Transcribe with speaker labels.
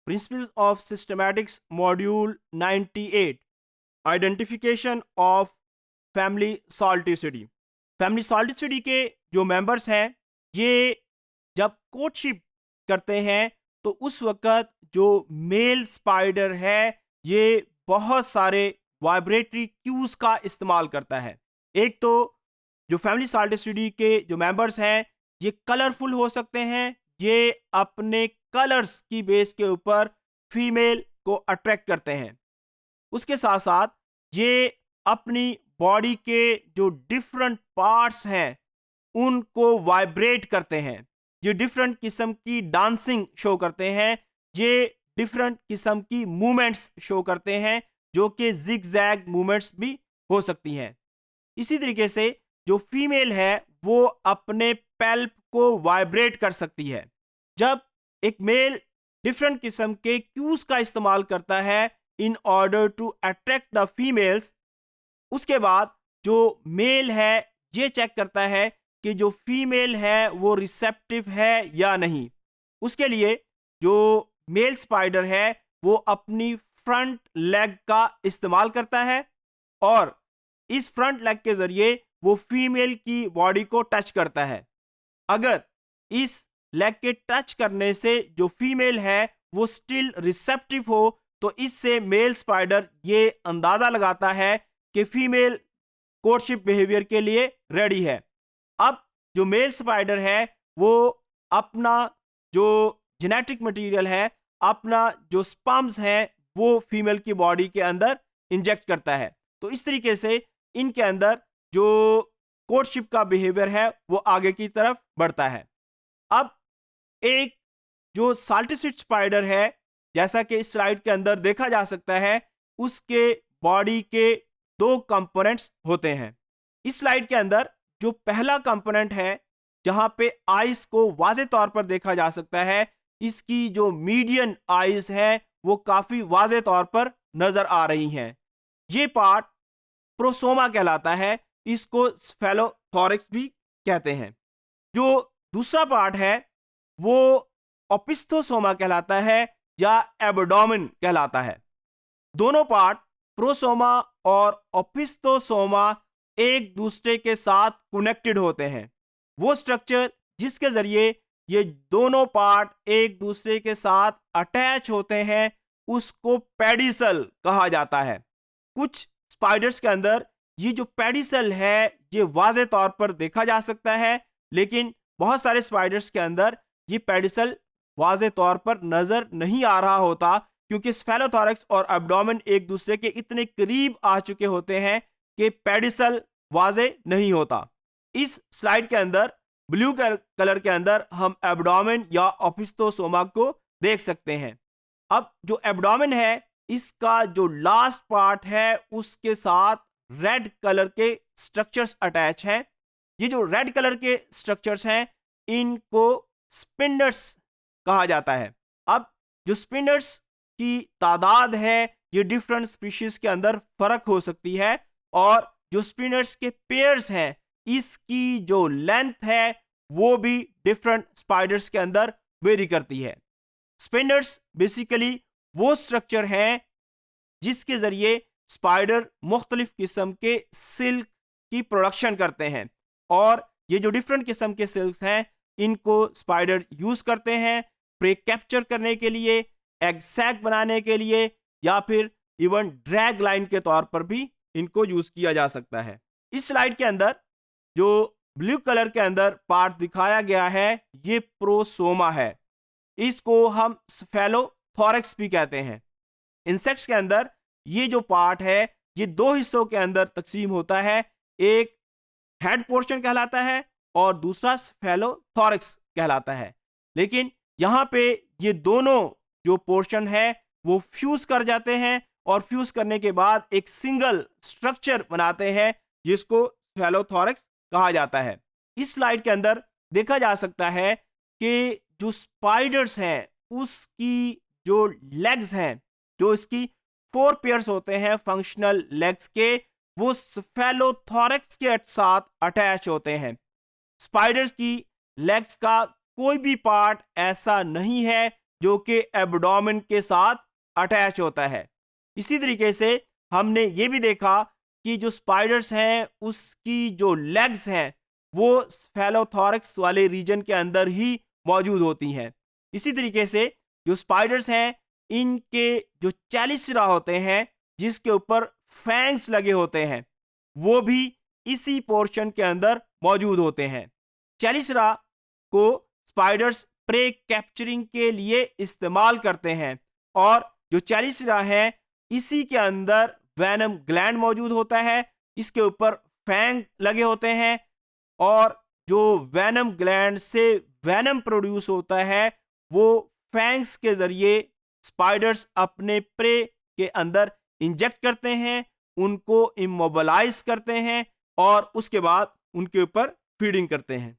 Speaker 1: Principles of systematics module 98, identification of family सॉल्टिसिटी। Family सॉल्टिसिटी के जो मेंबर्स हैं, ये जब कोर्टशिप करते हैं तो उस वक्त जो मेल स्पाइडर है ये बहुत सारे वाइब्रेटरी क्यूज का इस्तेमाल करता है। एक तो जो फैमिली सॉल्टिसिटी के जो मेंबर्स हैं ये कलरफुल हो सकते हैं, ये अपने कलर्स की बेस के ऊपर फीमेल को अट्रैक्ट करते हैं। उसके साथ साथ ये अपनी बॉडी के जो डिफरेंट पार्ट्स हैं उनको वाइब्रेट करते हैं। ये डिफरेंट किस्म की डांसिंग शो करते हैं, ये डिफरेंट किस्म की मूवमेंट्स शो करते हैं जो कि जिग जैग मूवमेंट्स भी हो सकती हैं। इसी तरीके से जो फीमेल है वो अपने पेल्प को वाइब्रेट कर सकती है। जब एक मेल डिफरेंट किस्म के क्यूज का इस्तेमाल करता है in order to attract the females, उसके बाद जो मेल है ये चेक करता है कि जो फीमेल है वो रिसेप्टिव है या नहीं। उसके लिए जो मेल स्पाइडर है वो अपनी फ्रंट लेग का इस्तेमाल करता है और इस फ्रंट लेग के जरिए वो फीमेल की बॉडी को टच करता है। अगर इस लेग के टच करने से जो फीमेल है वो स्टिल रिसेप्टिव हो तो इससे मेल स्पाइडर ये अंदाजा लगाता है कि फीमेल कोर्टशिप बिहेवियर के लिए रेडी है। अब जो मेल स्पाइडर है वो अपना जो जेनेटिक मटेरियल है, अपना जो स्पर्म्स है वो फीमेल की बॉडी के अंदर इंजेक्ट करता है। तो इस तरीके से इनके अंदर जो कोर्टशिप का बिहेवियर है वो आगे की तरफ बढ़ता है। अब एक जो साल्टिसिड स्पाइडर है, जैसा कि इस स्लाइड के अंदर देखा जा सकता है, उसके बॉडी के दो कंपोनेंट्स होते हैं। इस स्लाइड के अंदर जो पहला कंपोनेंट है जहां पे आइज को वाजे तौर पर देखा जा सकता है, इसकी जो मीडियन आइज है वो काफी वाजे तौर पर नजर आ रही हैं। ये पार्ट प्रोसोमा कहलाता है, इसको स्फेलोथोरैक्स भी कहते हैं। जो दूसरा पार्ट है वो ओपिस्थोसोमा कहलाता है या एब्डोमेन कहलाता है। दोनों पार्ट प्रोसोमा और ओपिस्थोसोमा एक दूसरे के साथ कनेक्टेड होते हैं। वो स्ट्रक्चर जिसके जरिए ये दोनों पार्ट एक दूसरे के साथ अटैच होते हैं उसको पेडिसल कहा जाता है। कुछ स्पाइडर्स के अंदर ये जो पेडिसल है ये वाजे तौर पर देखा जा सकता है, लेकिन बहुत सारे स्पाइडर्स के अंदर ये पेडिसल वाजे तौर पर नजर नहीं आ रहा होता क्योंकि स्फेलोथोरैक्स और एब्डोमेन एक दूसरे के इतने करीब आ चुके होते हैं कि पेडिसल वाजे नहीं होता। इस स्लाइड के अंदर ब्लू कलर के अंदर हम एब्डोमेन या ओपिस्थोसोमा को देख सकते हैं। अब जो एब्डोमेन है इसका जो लास्ट पार्ट है उसके साथ रेड कलर के स्ट्रक्चर्स अटैच हैं। ये जो रेड कलर के स्ट्रक्चर्स हैं इनको स्पिंडर्स कहा जाता है। अब जो स्पिंडर्स की तादाद है ये डिफरेंट स्पीशीज के अंदर फर्क हो सकती है और जो स्पिनर्स के पेयर्स हैं इसकी जो लेंथ है वो भी डिफरेंट स्पाइडर्स के अंदर वेरी करती है। स्पिनर्स बेसिकली वो स्ट्रक्चर है जिसके जरिए स्पाइडर मुख्तलिफ किस्म के सिल्क की प्रोडक्शन करते हैं और ये जो डिफरेंट किस्म के सिल्क हैं इनको स्पाइडर यूज करते हैं प्रे कैप्चर करने के लिए, एग सैक बनाने के लिए या फिर इवन ड्रैग लाइन के तौर पर भी इनको यूज किया जा सकता है। इस स्लाइड के अंदर जो ब्लू कलर के अंदर पार्ट दिखाया गया है ये प्रोसोमा है, इसको हम स्फेलोथोरैक्स भी कहते हैं। इंसेक्ट्स के अंदर ये जो पार्ट है ये दो हिस्सों के अंदर तकसीम होता है, एक हेड पोर्शन कहलाता है और दूसरा स्फेलोथोरैक्स कहलाता है। लेकिन यहाँ पे ये दोनों जो पोर्शन है वो फ्यूज कर जाते हैं और फ्यूज करने के बाद एक सिंगल स्ट्रक्चर बनाते हैं जिसको स्फेलोथोरैक्स कहा जाता है। इस स्लाइड के अंदर देखा जा सकता है कि जो स्पाइडर्स हैं उसकी जो लेग्स हैं, जो इसकी 4 पेयर्स होते हैं फंक्शनल लेग्स के, वो स्फेलोथोरैक्स के साथ अटैच होते हैं। स्पाइडर्स की लेग्स का कोई भी पार्ट ऐसा नहीं है जो कि एब्डोमेन के साथ अटैच होता है। इसी तरीके से हमने ये भी देखा कि जो स्पाइडर्स हैं उसकी जो लेग्स हैं वो स्फेलोथोरक्स वाले रीजन के अंदर ही मौजूद होती हैं। इसी तरीके से जो स्पाइडर्स हैं इनके जो चेलिसिरा होते हैं जिसके ऊपर फैंग्स लगे होते हैं वो भी इसी पोर्शन के अंदर मौजूद होते हैं। चेलिसिरा को स्पाइडर्स प्रे कैप्चरिंग के लिए इस्तेमाल करते हैं और जो चेलिसिरा है इसी के अंदर वेनम ग्लैंड मौजूद होता है, इसके ऊपर फैंग लगे होते हैं और जो वेनम ग्लैंड से वेनम प्रोड्यूस होता है वो फैंग्स के जरिए स्पाइडर्स अपने प्रे के अंदर इंजेक्ट करते हैं, उनको इमोबलाइज करते हैं और उसके बाद उनके ऊपर फीडिंग करते हैं।